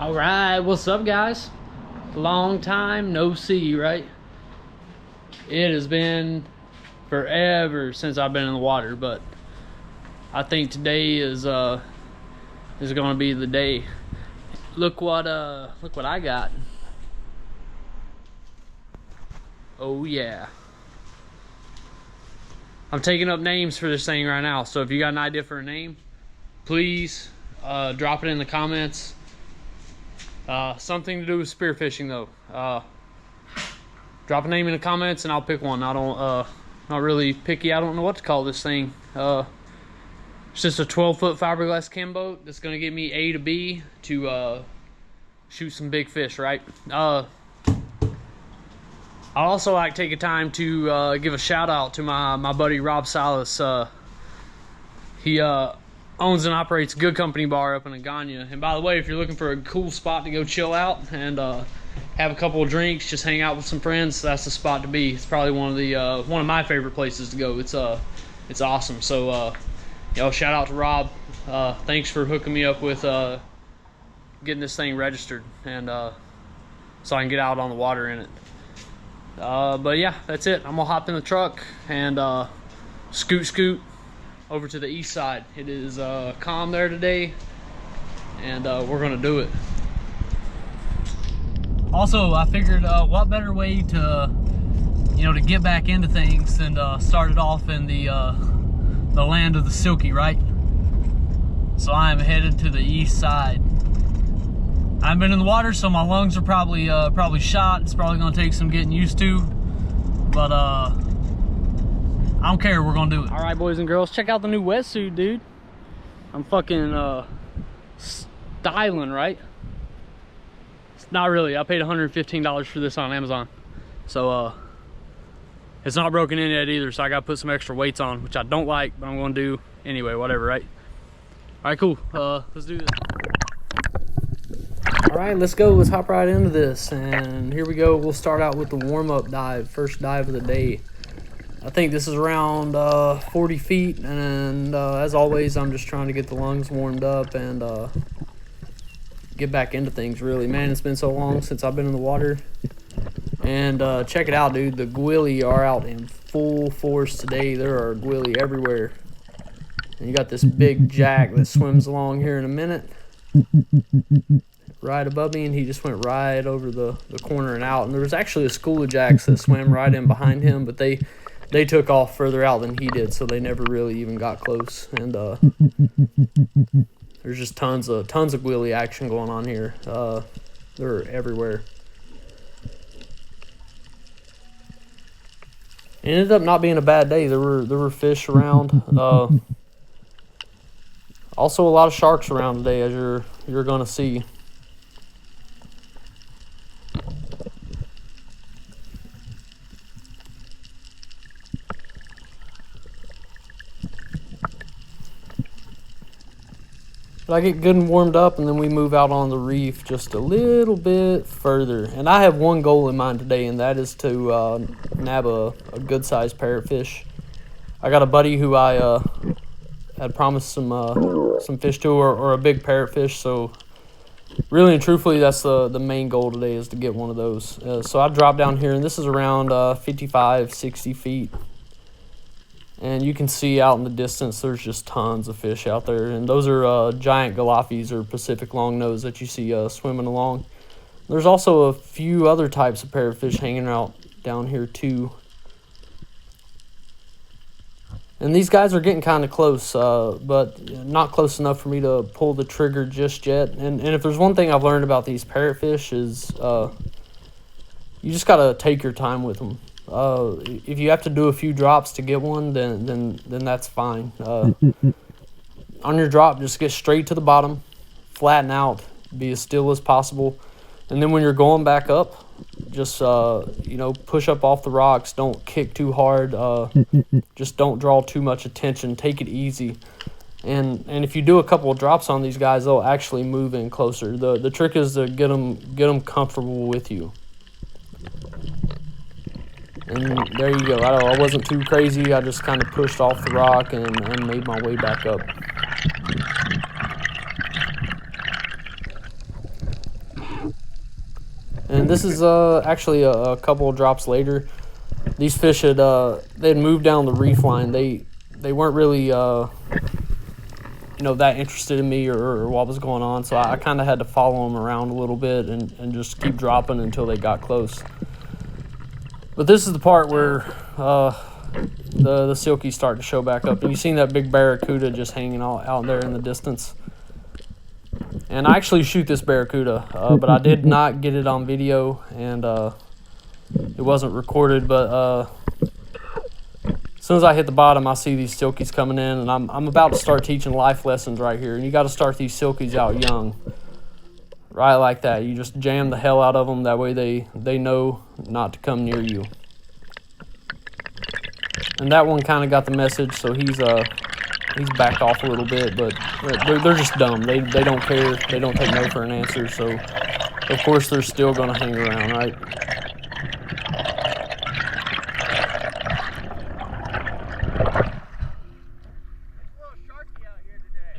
All right, what's up, guys? Long time no see, right? It has been forever since I've been in the water, but I think today is gonna be the day. Look what I got. Oh yeah. I'm taking up names for this thing right now, so if you got an idea for a name, please drop it in the comments. Something to do with spearfishing though. Drop a name in the comments and I'll pick one. I don't not really picky. I don't know what to call this thing. It's just a 12-foot fiberglass chem boat that's gonna get me A to B to shoot some big fish, right? I'd also like to take a time to give a shout out to my buddy Rob Salas. He owns and operates a Good Company bar up in Agana. And by the way, if you're looking for a cool spot to go chill out and have a couple of drinks, just hang out with some friends, that's the spot to be. It's probably one of my favorite places to go. It's awesome. So shout out to Rob. Thanks for hooking me up with getting this thing registered and so I can get out on the water in it. But yeah, that's it. I'm gonna hop in the truck and scoot over to the east side. It is calm there today, and we're gonna do it. Also, I figured what better way to to get back into things than start it off in the land of the silky, right? So I am headed to the east side. I've been in the water, so my lungs are probably shot. It's probably gonna take some getting used to, but I don't care, we're gonna do it. All right, boys and girls, check out the new wetsuit, dude. I'm fucking styling, right? It's not really. I paid $115 for this on Amazon, so it's not broken in yet either. So I gotta put some extra weights on, which I don't like, but I'm gonna do anyway. Whatever, right? All right, cool. Let's do this. All right, let's go. Let's hop right into this, and here we go. We'll start out with the warm-up dive, first dive of the day. I think this is around 40 feet, and as always, I'm just trying to get the lungs warmed up and get back into things, really. Man, it's been so long since I've been in the water. And check it out, dude. The gwilly are out in full force today. There are gwilly everywhere. And you got this big jack that swims along here in a minute, right above me, and he just went right over the corner and out. And there was actually a school of jacks that swam right in behind him, but they took off further out than he did, so they never really even got close. And there's just tons of gwilly action going on here. They're everywhere. It ended up not being a bad day. There were fish around. Also a lot of sharks around today, as you're gonna see. But I get good and warmed up, and then we move out on the reef just a little bit further. And I have one goal in mind today, and that is to nab a good-sized parrotfish. I got a buddy who I had promised some fish to, or a big parrotfish. So really and truthfully, that's the main goal today, is to get one of those. So I drop down here, and this is around 55, 60 feet. And you can see out in the distance, there's just tons of fish out there. And those are giant Gualafis, or Pacific longnose, that you see swimming along. There's also a few other types of parrotfish hanging out down here too. And these guys are getting kind of close, but not close enough for me to pull the trigger just yet. And if there's one thing I've learned about these parrotfish is you just gotta take your time with them. If you have to do a few drops to get one, then that's fine. On your drop, just get straight to the bottom, flatten out, be as still as possible, and then when you're going back up, just push up off the rocks. Don't kick too hard. Just don't draw too much attention. Take it easy. And if you do a couple of drops on these guys, they'll actually move in closer. The trick is to get them comfortable with you. And there you go. I wasn't too crazy. I just kind of pushed off the rock and made my way back up. this is actually a couple of drops later. These fish had moved down the reef line. They weren't really that interested in me or what was going on, so I kind of had to follow them around a little bit and just keep dropping until they got close. But this is the part where the silkies start to show back up, and you seen that big barracuda just hanging out there in the distance. And I actually shoot this barracuda, but I did not get it on video, and it wasn't recorded. But as soon as I hit the bottom, I see these silkies coming in, and I'm about to start teaching life lessons right here. And you got to start these silkies out young, right like that. You just jam the hell out of them. That way they know not to come near you. And that one kind of got the message, so he's backed off a little bit, but they're just dumb. They don't care. They don't take no for an answer, so of course they're still going to hang around, right?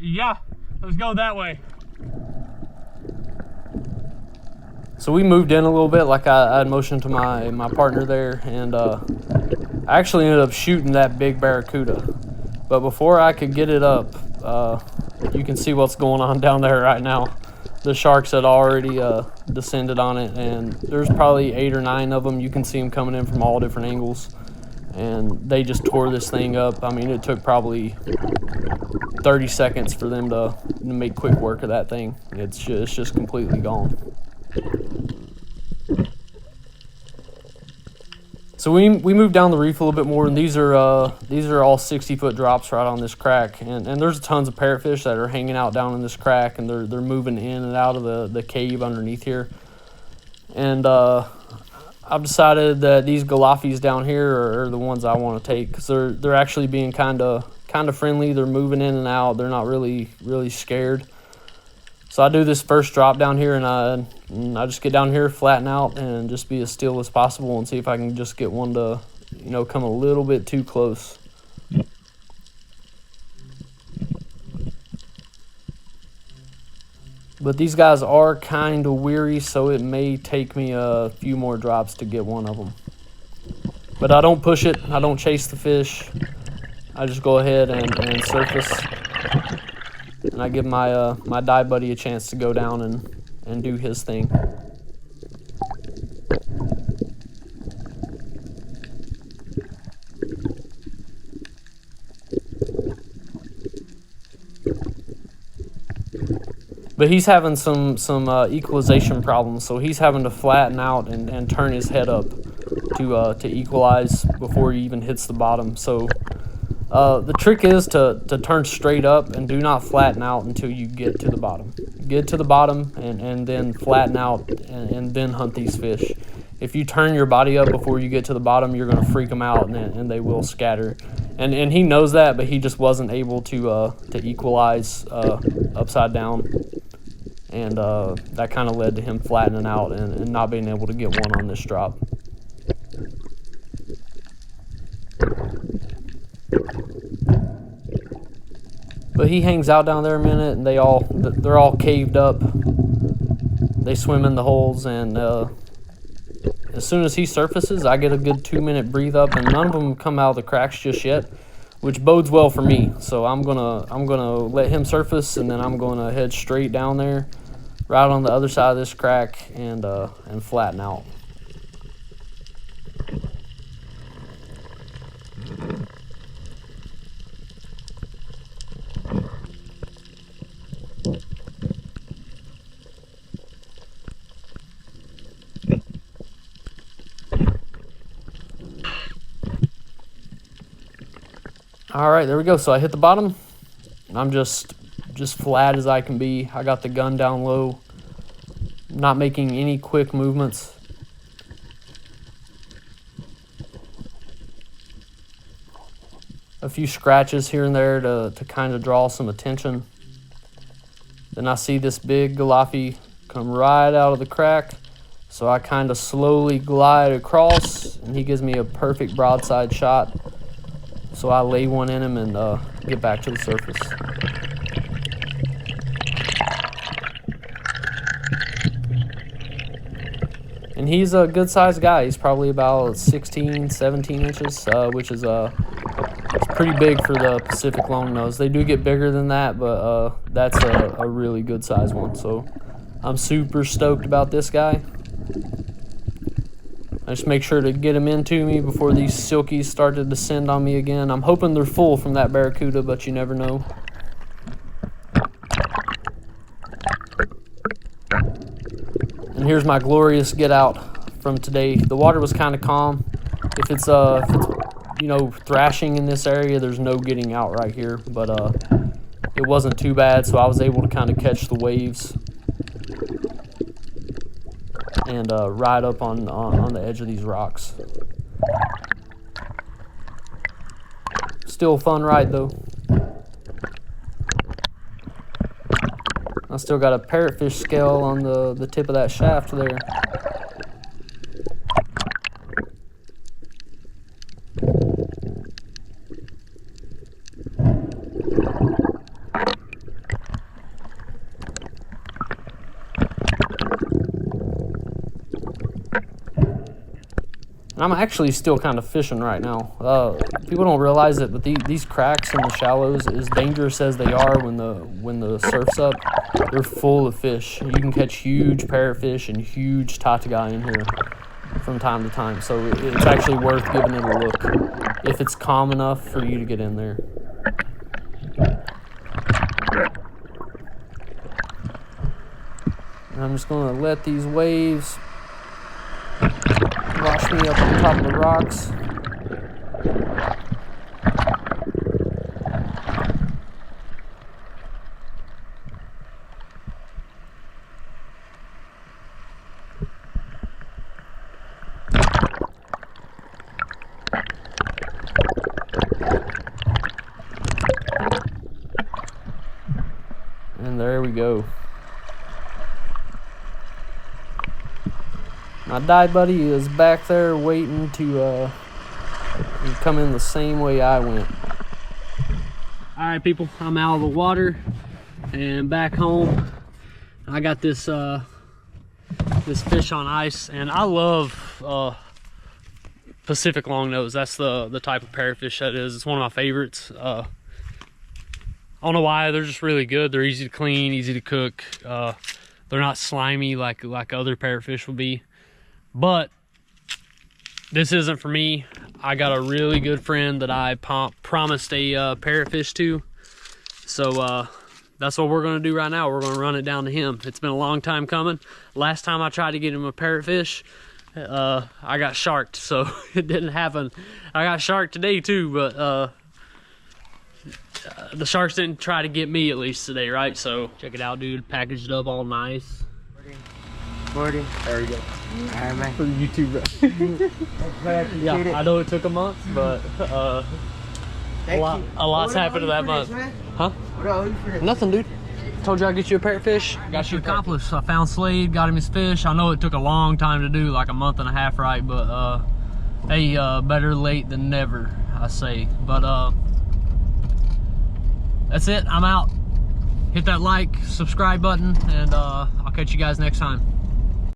Yeah, let's go that way. So we moved in a little bit, like I had motioned to my partner there, and I actually ended up shooting that big barracuda. But before I could get it up, you can see what's going on down there right now. The sharks had already descended on it, and there's probably 8 or 9 of them. You can see them coming in from all different angles, and they just tore this thing up. I mean, it took probably 30 seconds for them to make quick work of that thing. It's just completely gone. So we moved down the reef a little bit more, and these are all 60-foot drops right on this crack, and there's tons of parrotfish that are hanging out down in this crack, and they're moving in and out of the cave underneath here. And I've decided that these Gualafis down here are the ones I want to take, because they're actually being kind of friendly. They're moving in and out. They're not really come So I do this first drop down here, and I just get down here, flatten out, and just be as still as possible, and see if I can just get one to, come a little bit too close. But these guys are kind of weary, so it may take me a few more drops to get one of them. But I don't push it. I don't chase the fish. I just go ahead and surface. And I give my my dive buddy a chance to go down and do his thing. But he's having some equalization problems, so he's having to flatten out and turn his head up to equalize before he even hits the bottom. So the trick is to turn straight up and do not flatten out until you get to the bottom. Get to the bottom and then flatten out and then hunt these fish. If you turn your body up before you get to the bottom, you're going to freak them out and they will scatter. And he knows that, but he just wasn't able to equalize upside down. And that kind of led to him flattening out and not being able to get one on this drop. But he hangs out down there a minute, and they're all caved up. They swim in the holes, and as soon as he surfaces, I get a good 2-minute breathe up, and none of them come out of the cracks just yet, which bodes well for me. So I'm gonna let him surface, and then I'm gonna head straight down there, right on the other side of this crack, and flatten out. All right, there we go. So I hit the bottom. I'm just flat as I can be. I got the gun down low, not making any quick movements. A few scratches here and there to kind of draw some attention. Then I see this big Gualafi come right out of the crack. So I kind of slowly glide across, and he gives me a perfect broadside shot. So I lay one in him and get back to the surface. And he's a good sized guy. He's probably about 16, 17 inches, which is it's pretty big for the Pacific longnose. They do get bigger than that, but that's a really good size one. So I'm super stoked about this guy. I just make sure to get them into me before these silkies start to descend on me again. I'm hoping they're full from that barracuda, but you never know. And here's my glorious get out from today. The water was kind of calm. If it's you know, thrashing in this area, there's no getting out right here, but it wasn't too bad, so I was able to kind of catch the waves and ride up on the edge of these rocks. Still a fun ride though. I still got a parrotfish scale on the tip of that shaft there. I'm actually still kind of fishing right now. People don't realize it, but these cracks in the shallows, as dangerous as they are when the surf's up, they're full of fish. You can catch huge parrotfish and huge tatagai in here from time to time. So it's actually worth giving it a look if it's calm enough for you to get in there. And I'm just going to let these waves wash me up on top of the rocks. And there we go. My dive buddy is back there waiting to come in the same way I went. All right, people, I'm out of the water and back home. I got this this fish on ice, and I love Pacific longnose. That's the type of parrotfish that is. It's one of my favorites. I don't know why. They're just really good. They're easy to clean, easy to cook. They're not slimy like other parrotfish will be. But this isn't for me. I got a really good friend that I promised a parrotfish to. So that's what we're going to do right now. We're going to run it down to him. It's been a long time coming. Last time I tried to get him a parrotfish, I got sharked. So it didn't happen. I got sharked today too, but the sharks didn't try to get me, at least today, right? So check it out, dude. Packaged up all nice. Morty. There we go. Alright, man. For the YouTube. Yeah, I know it took a month, but a lot's happened to that month. Huh? What do I owe you for this? Nothing, dude. Told you I'd get you a parrotfish. Got you accomplished. I found Slade, got him his fish. I know it took a long time to do, like a month and a half, right? But hey, better late than never, I say. But that's it. I'm out. Hit that like, subscribe button, and I'll catch you guys next time.